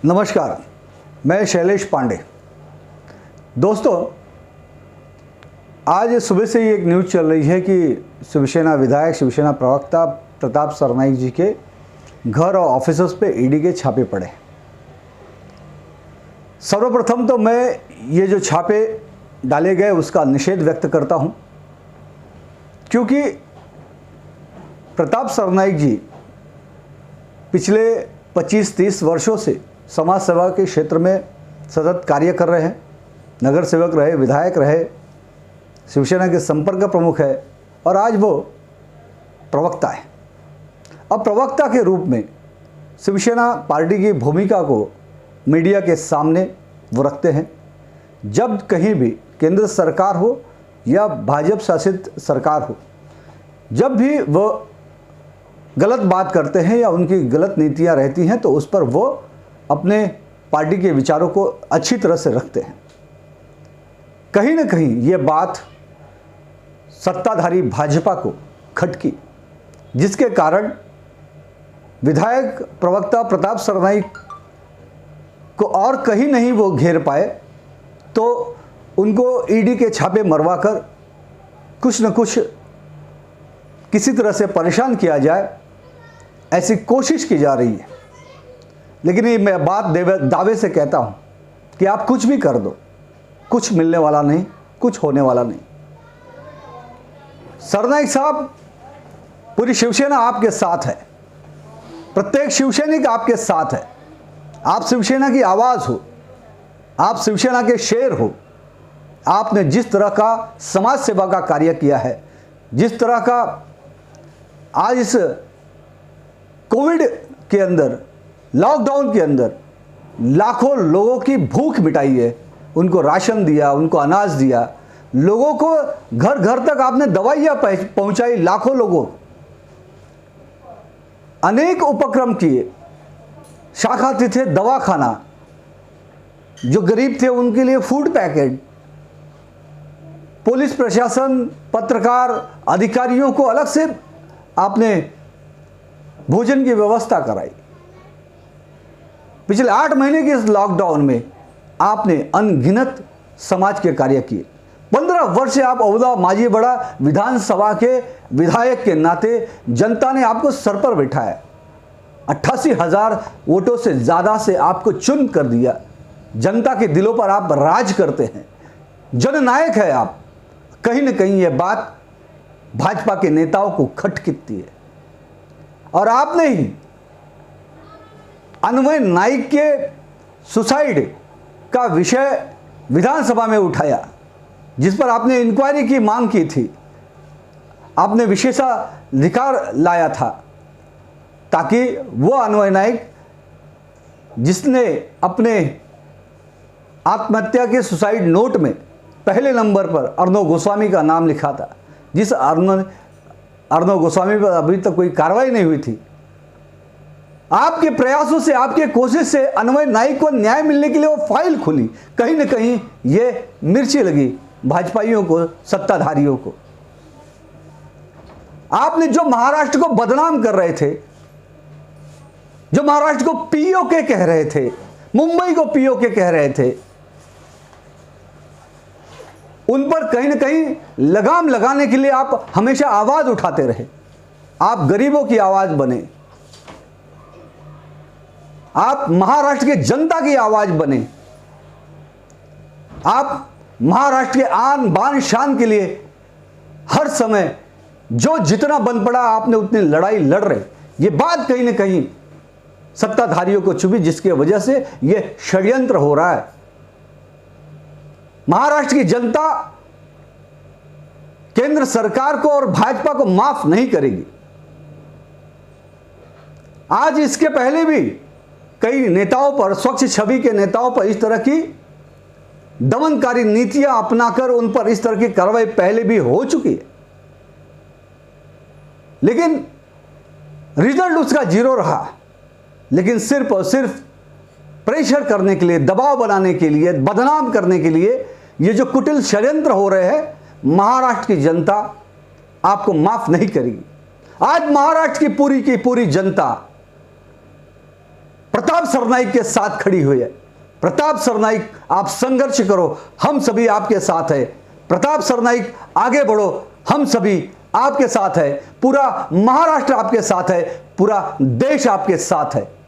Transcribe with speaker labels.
Speaker 1: नमस्कार, मैं शैलेश पांडे। दोस्तों, आज सुबह से ही एक न्यूज़ चल रही है कि शिवसेना विधायक, शिवसेना प्रवक्ता प्रताप सरनाईक जी के घर और ऑफिसर्स पे ईडी के छापे पड़े। सर्वप्रथम तो मैं ये जो छापे डाले गए उसका निषेध व्यक्त करता हूँ, क्योंकि प्रताप सरनाईक जी पिछले 25-30 वर्षों से समाज सेवा के क्षेत्र में सतत कार्य कर रहे हैं। नगर सेवक रहे, विधायक रहे, शिवसेना के संपर्क प्रमुख है और आज वो प्रवक्ता है। अब प्रवक्ता के रूप में शिवसेना पार्टी की भूमिका को मीडिया के सामने वो रखते हैं। जब कहीं भी केंद्र सरकार हो या भाजपा शासित सरकार हो, जब भी वो गलत बात करते हैं या उनकी गलत नीतियां रहती हैं तो उस पर वो अपने पार्टी के विचारों को अच्छी तरह से रखते हैं। कहीं ना कहीं ये बात सत्ताधारी भाजपा को खटकी, जिसके कारण विधायक प्रवक्ता प्रताप सरनाईक को और कहीं नहीं वो घेर पाए, तो उनको ईडी के छापे मरवाकर कुछ न कुछ किसी तरह से परेशान किया जाए, ऐसी कोशिश की जा रही है। लेकिन ये मैं बात दावे से कहता हूं कि आप कुछ भी कर दो, कुछ मिलने वाला नहीं, कुछ होने वाला नहीं। सरनाईक साहब, पूरी शिवसेना आपके साथ है, प्रत्येक शिवसैनिक आपके साथ है। आप शिवसेना की आवाज हो, आप शिवसेना के शेर हो। आपने जिस तरह का समाज सेवा का कार्य किया है, जिस तरह का आज इस कोविड के अंदर, लॉकडाउन के अंदर लाखों लोगों की भूख मिटाई है, उनको राशन दिया, उनको अनाज दिया, लोगों को घर घर तक आपने दवाइयाँ पहुंचाई, लाखों लोगों, अनेक उपक्रम किए, शाखा तिथे दवाखाना, जो गरीब थे उनके लिए फूड पैकेट, पुलिस प्रशासन, पत्रकार, अधिकारियों को अलग से आपने भोजन की व्यवस्था कराई। पिछले 8 महीने के इस लॉकडाउन में आपने अनगिनत समाज के कार्य किए। 15 वर्ष से आप औदा माझी बड़ा विधानसभा के विधायक के नाते जनता ने आपको सर पर बिठाया। 88,000 वोटों से ज़्यादा से आपको चुन कर दिया। जनता के दिलों पर आप राज करते हैं, जननायक है आप। कहीं न कहीं यह बात भाजपा के नेताओं को खटकिती है। और आपने ही अन्वय नाइक के सुसाइड का विषय विधानसभा में उठाया, जिस पर आपने इंक्वायरी की मांग की थी। आपने विशेषाधिकार लाया था ताकि वो अन्वय नाइक, जिसने अपने आत्महत्या के सुसाइड नोट में पहले नंबर पर अर्णव गोस्वामी का नाम लिखा था, जिस अर्णव गोस्वामी पर अभी तक कोई कार्रवाई नहीं हुई थी, आपके प्रयासों से, आपके कोशिश से अन्वय नाइक को न्याय मिलने के लिए वो फाइल खुली। कहीं न कहीं ये मिर्ची लगी भाजपाइयों को, सत्ताधारियों को। आपने जो महाराष्ट्र को बदनाम कर रहे थे, जो महाराष्ट्र को पीओके कह रहे थे, मुंबई को पीओके कह रहे थे, उन पर कहीं न कहीं लगाम लगाने के लिए आप हमेशा आवाज उठाते रहे। आप गरीबों की आवाज बने, आप महाराष्ट्र के जनता की आवाज बने, आप महाराष्ट्र के आन बान शान के लिए हर समय जो जितना बन पड़ा आपने उतनी लड़ाई लड़ रहे। ये बात कहीं न कहीं सत्ताधारियों को चुभी, जिसकी वजह से यह षड्यंत्र हो रहा है। महाराष्ट्र की जनता केंद्र सरकार को और भाजपा को माफ नहीं करेगी। आज इसके पहले भी कई नेताओं पर, स्वच्छ छवि के नेताओं पर इस तरह की दमनकारी नीतियां अपनाकर उन पर इस तरह की कार्रवाई पहले भी हो चुकी है, लेकिन रिजल्ट उसका 0 रहा। लेकिन सिर्फ और सिर्फ प्रेशर करने के लिए, दबाव बनाने के लिए, बदनाम करने के लिए ये जो कुटिल षड्यंत्र हो रहे हैं, महाराष्ट्र की जनता आपको माफ नहीं करेगी। आज महाराष्ट्र की पूरी जनता प्रताप सरनाईक के साथ खड़ी हुई है। प्रताप सरनाईक, आप संघर्ष करो, हम सभी आपके साथ हैं। प्रताप सरनाईक, आगे बढ़ो, हम सभी आपके साथ है। पूरा महाराष्ट्र आपके साथ है, पूरा देश आपके साथ है।